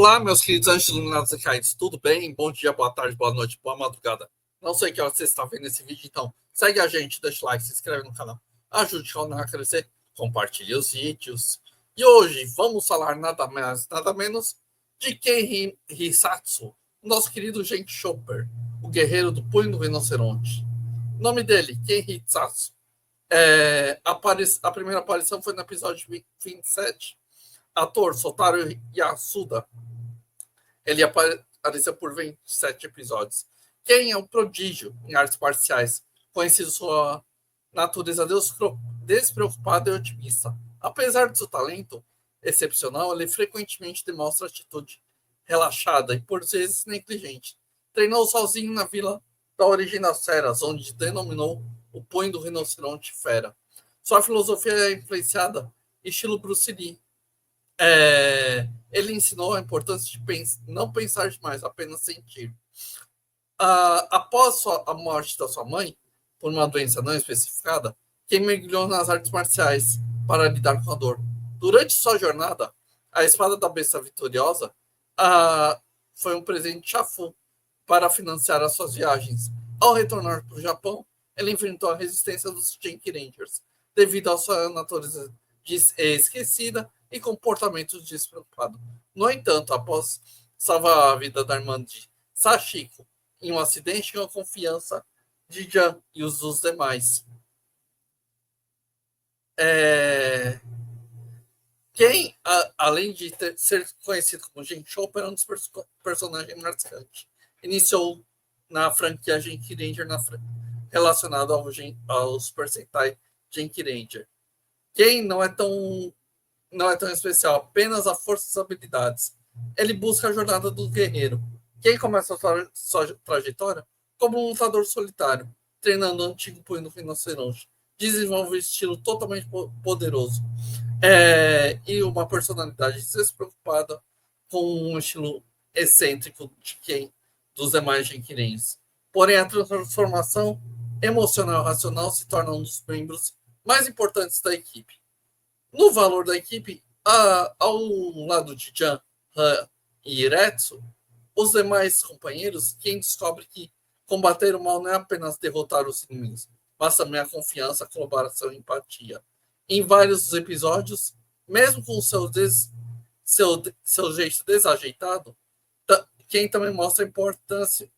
Olá, meus queridos anjos iluminados e caídos, tudo bem? Bom dia, boa tarde, boa noite, boa madrugada. Não sei que hora você está vendo esse vídeo, então segue a gente, deixa o like, se inscreve no canal, ajude o canal a crescer, compartilhe os vídeos. E hoje vamos falar nada mais, nada menos de Ken Hisatsu, nosso querido Gente Chopper, o guerreiro do punho do rinoceronte. O nome dele, Ken Hisatsu. A primeira aparição foi no episódio 27. Ator Sotaro Yasuda. Ele apareceu por 27 episódios. Quem é um prodígio em artes marciais, conhecido sua natureza despreocupada e otimista. Apesar de seu talento excepcional, ele frequentemente demonstra atitude relaxada e, por vezes, negligente. Treinou sozinho na vila da origem das feras, onde denominou o punho do rinoceronte fera. Sua filosofia é influenciada estilo Bruce Lee. Ele ensinou a importância de não pensar demais, apenas sentir. Após a morte da sua mãe, por uma doença não especificada, Ken mergulhou nas artes marciais para lidar com a dor. Durante sua jornada, a espada da besta vitoriosa foi um presente de Shafu para financiar as suas viagens. Ao retornar para o Japão, ele enfrentou a resistência dos Genki Rangers, devido à sua natureza esquecida e comportamento despreocupado. No entanto, após salvar a vida da irmã de Sachiko em um acidente, ganhou a confiança de Jan e os dos demais. Quem, além de ser conhecido como Genki Chopper, é um dos personagens marcantes. Iniciou na franquia Genki Ranger relacionado ao Super Sentai Genki Ranger. Quem não é tão especial, apenas a força e as habilidades. Ele busca a jornada do guerreiro. Quem começa a sua trajetória como um lutador solitário, treinando o antigo punho do rinoceronte. Desenvolve um estilo totalmente poderoso e uma personalidade despreocupada com um estilo excêntrico de quem dos demais Genkirenses. Porém, a transformação emocional e racional se torna um dos membros mais importantes da equipe. No valor da equipe, ao lado de Jan, Han e Iretsu, os demais companheiros, quem descobre que combater o mal não é apenas derrotar os inimigos, mas também a confiança, a colaboração e empatia. Em vários dos episódios, mesmo com seu jeito desajeitado, quem também mostra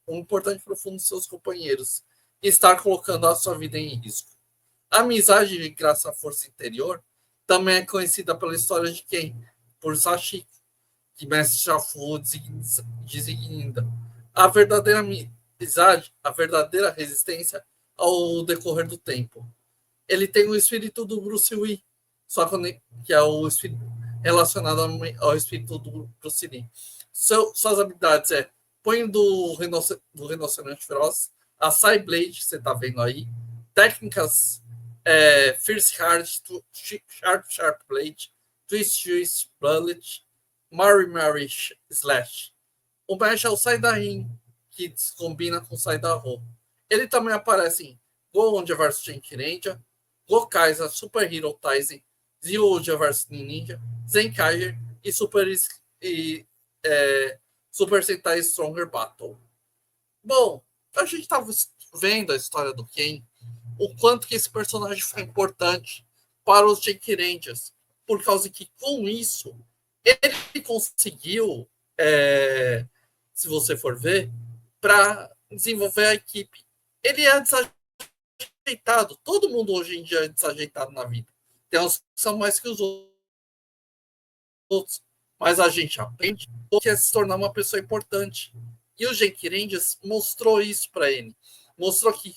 um importante profundo de seus companheiros e estar colocando a sua vida em risco. A amizade, graças à força interior, também é conhecida pela história de quem? Por Sachiko, que Mestre Shafu designa a verdadeira amizade, a verdadeira resistência ao decorrer do tempo. Ele tem o espírito do Bruce Lee, só que é o espírito relacionado ao espírito do Bruce Lee. Suas habilidades punho do rinoceronte feroz, a Sai Blade, você está vendo aí, técnicas Fierce Hard, Sharp Blade, Twist Bullet, Mary Slash. O Mesh é o Saidarin, que combina com Saidaho. Ele também aparece em Go-Onja vs Genki-Ranger, Gokaiza, Super Hero Taisen, Zyuoja vs Ninja, Zenkaiger e Super Sentai Stronger Battle. Bom, a gente estava vendo a história do Ken, o quanto que esse personagem foi importante para os Genki Rangers, por causa que, com isso, ele conseguiu, se você for ver, para desenvolver a equipe. Ele é desajeitado. Todo mundo hoje em dia é desajeitado na vida. Tem uns que são mais que os outros. Mas a gente aprende que é se tornar uma pessoa importante. E o Genki Rangers mostrou isso para ele. Mostrou que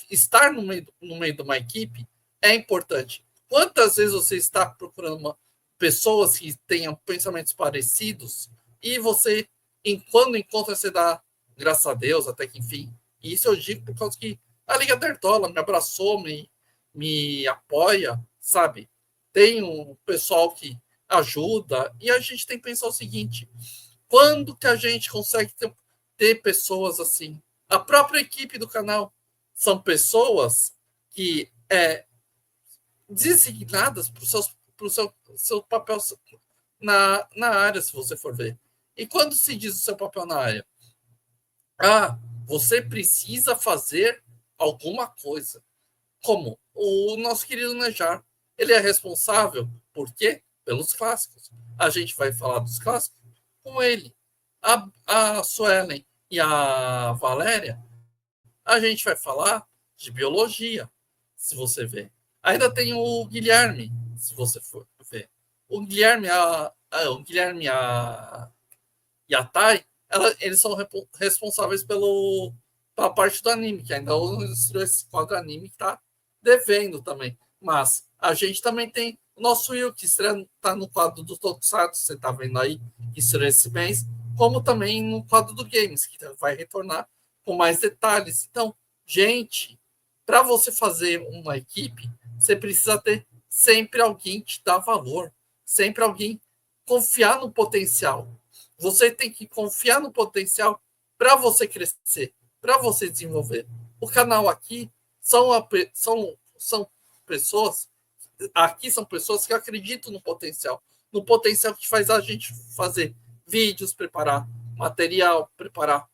estar no meio de uma equipe é importante. Quantas vezes você está procurando pessoas que tenham pensamentos parecidos e você, quando encontra, você dá graças a Deus, até que enfim. E isso eu digo por causa que a Liga Dertola me abraçou, me apoia, sabe? Tem um pessoal que ajuda e a gente tem que pensar o seguinte: quando que a gente consegue ter pessoas assim? A própria equipe do canal são pessoas que designadas para o seu papel na área, se você for ver. E quando se diz o seu papel na área? Você precisa fazer alguma coisa. Como o nosso querido Nejar. Ele é responsável por quê? Pelos clássicos. A gente vai falar dos clássicos com ele. A Suelen e a Valéria, a gente vai falar de biologia, se você ver. Ainda tem o Guilherme, se você for ver. O Guilherme, o Guilherme e a Thay, eles são responsáveis pela parte do anime, que ainda esse quadro anime que está devendo também. Mas a gente também tem o nosso Will, que está no quadro do Tokusatsu, você está vendo aí, que estreia esse mês, como também no quadro do Games, que vai retornar com mais detalhes. Então, gente, para você fazer uma equipe, você precisa ter sempre alguém que te dá valor, sempre alguém confiar no potencial. Você tem que confiar no potencial para você crescer, para você desenvolver. O canal aqui são pessoas, aqui são pessoas que acreditam no potencial que faz a gente fazer vídeos, preparar material, preparar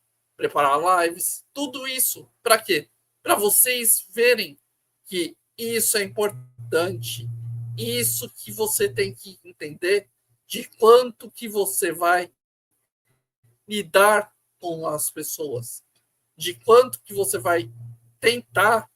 lives, tudo isso. Para quê? Para vocês verem que isso é importante, isso que você tem que entender de quanto que você vai lidar com as pessoas, de quanto que você vai tentar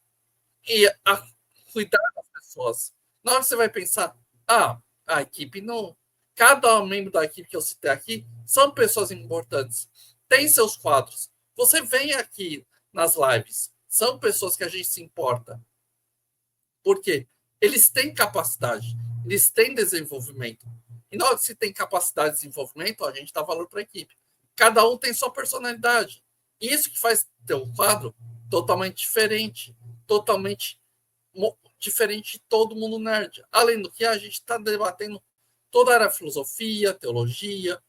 cuidar das pessoas. Na hora que você vai pensar, a equipe não. Cada membro da equipe que eu citei aqui são pessoas importantes, tem seus quadros. Você vem aqui nas lives, são pessoas que a gente se importa. Por quê? Eles têm capacidade, eles têm desenvolvimento. E na hora que se tem capacidade de desenvolvimento, a gente dá valor para a equipe. Cada um tem sua personalidade. E isso que faz ter um quadro totalmente diferente, totalmente diferente de todo mundo nerd. Além do que, a gente está debatendo toda a área de filosofia, teologia,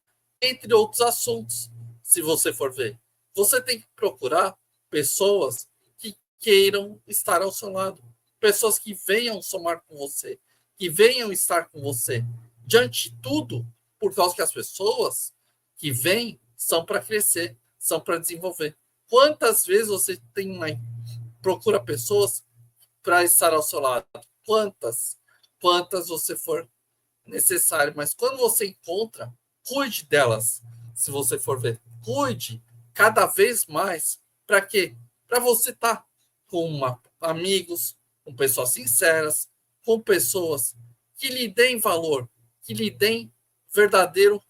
entre outros assuntos, se você for ver. Você tem que procurar pessoas que queiram estar ao seu lado, pessoas que venham somar com você, que venham estar com você. Diante de tudo, por causa que as pessoas que vêm são para crescer, são para desenvolver. Quantas vezes você procura pessoas para estar ao seu lado? Quantas você for necessário, mas quando você encontra, cuide delas. Se você for ver, cuide cada vez mais. Para quê? Para você estar com amigos, com pessoas sinceras, com pessoas que lhe deem valor, que lhe deem verdadeiro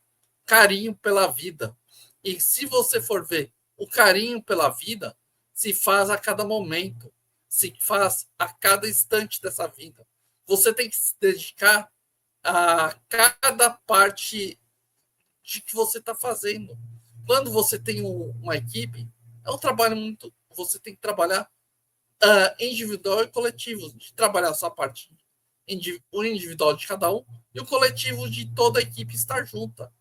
carinho pela vida. E se você for ver, o carinho pela vida se faz a cada momento, se faz a cada instante dessa vida. Você tem que se dedicar a cada parte de que você está fazendo. Quando você tem uma equipe, é um trabalho muito. Você tem que trabalhar individual e coletivo, de trabalhar a sua parte o individual de cada um e o coletivo de toda a equipe estar junta.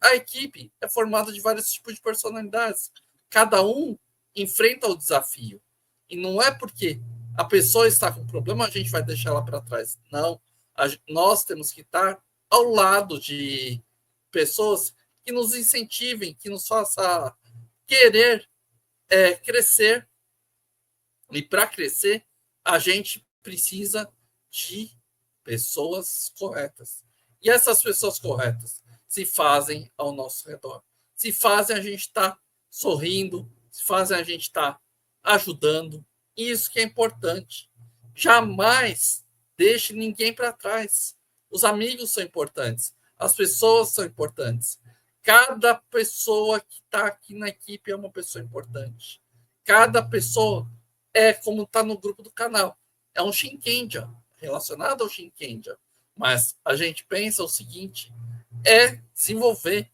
A equipe é formada de vários tipos de personalidades. Cada um enfrenta o desafio. E não é porque a pessoa está com problema, a gente vai deixar ela para trás. Não. Nós temos que estar ao lado de pessoas que nos incentivem, que nos façam querer crescer. E para crescer, a gente precisa de pessoas corretas. E essas pessoas corretas se fazem ao nosso redor. Se fazem a gente estar sorrindo, se fazem a gente estar ajudando. Isso que é importante. Jamais deixe ninguém para trás. Os amigos são importantes. As pessoas são importantes. Cada pessoa que está aqui na equipe é uma pessoa importante. Cada pessoa é como está no grupo do canal. É um Shinkenja, relacionado ao Shinkenja. Mas a gente pensa o seguinte, desenvolver,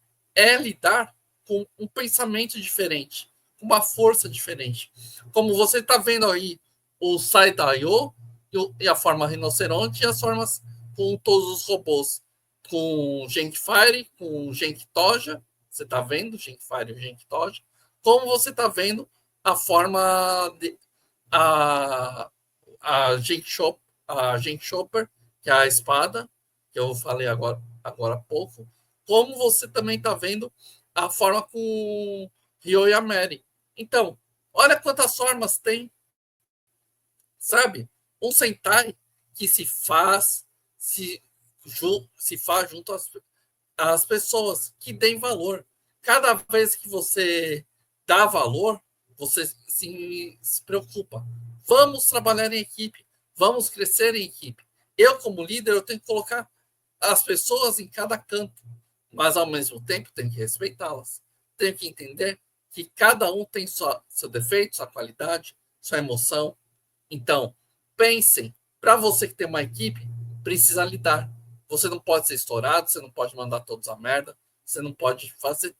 lidar com um pensamento diferente, uma força diferente. Como você está vendo aí, o Sai.io e a forma rinoceronte e as formas com todos os robôs, com Genkfire, com Genki-Toja, você está vendo Genkfire e Genki-Toja, como você está vendo a forma a, a Genki Chopper, que é a espada, que eu falei agora há pouco, como você também está vendo a forma com o Ryo e a Mary. Então, olha quantas formas tem, sabe? Um Sentai que se faz junto às pessoas que deem valor. Cada vez que você dá valor, você se preocupa. Vamos trabalhar em equipe, vamos crescer em equipe. Eu, como líder, eu tenho que colocar as pessoas em cada canto, mas ao mesmo tempo tenho que respeitá-las. Tenho que entender que cada um tem seu defeito, sua qualidade, sua emoção. Então, pensem, para você que tem uma equipe, precisa lidar. Você não pode ser estourado, você não pode mandar todos a merda, você não pode fazer.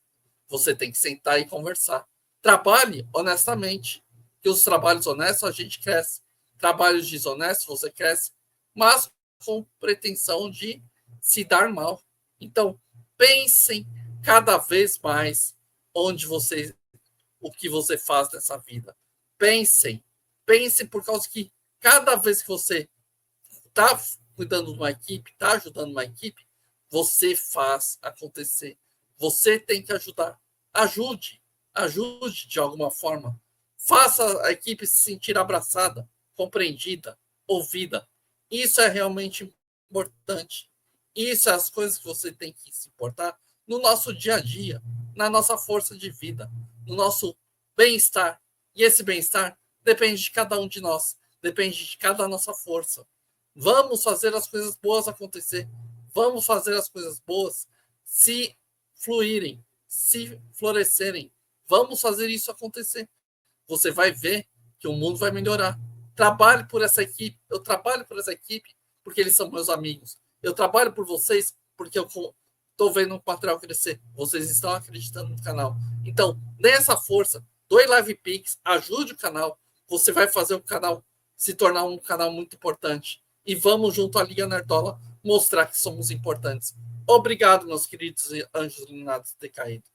Você tem que sentar e conversar. Trabalhe honestamente, que os trabalhos honestos a gente cresce. Trabalhos desonestos você cresce, mas com pretensão de se dar mal. Então, pensem cada vez mais onde você, o que você faz nessa vida. Pensem por causa que cada vez que você está cuidando de uma equipe, está ajudando uma equipe, você faz acontecer. Você tem que ajudar. Ajude de alguma forma. Faça a equipe se sentir abraçada, compreendida, ouvida. Isso é realmente importante. Isso são as coisas que você tem que se importar no nosso dia a dia, na nossa força de vida, no nosso bem-estar. E esse bem-estar depende de cada um de nós, depende de cada nossa força. Vamos fazer as coisas boas acontecer. Vamos fazer as coisas boas se fluírem, se florescerem. Vamos fazer isso acontecer. Você vai ver que o mundo vai melhorar. Trabalhe por essa equipe. Eu trabalho por essa equipe porque eles são meus amigos. Eu trabalho por vocês porque eu estou vendo o material crescer. Vocês estão acreditando no canal. Então, dê essa força. Doe Live Pix, ajude o canal. Você vai fazer o canal se tornar um canal muito importante. E vamos, junto à Liga Nerdola, mostrar que somos importantes. Obrigado, meus queridos anjos iluminados, de ter caído.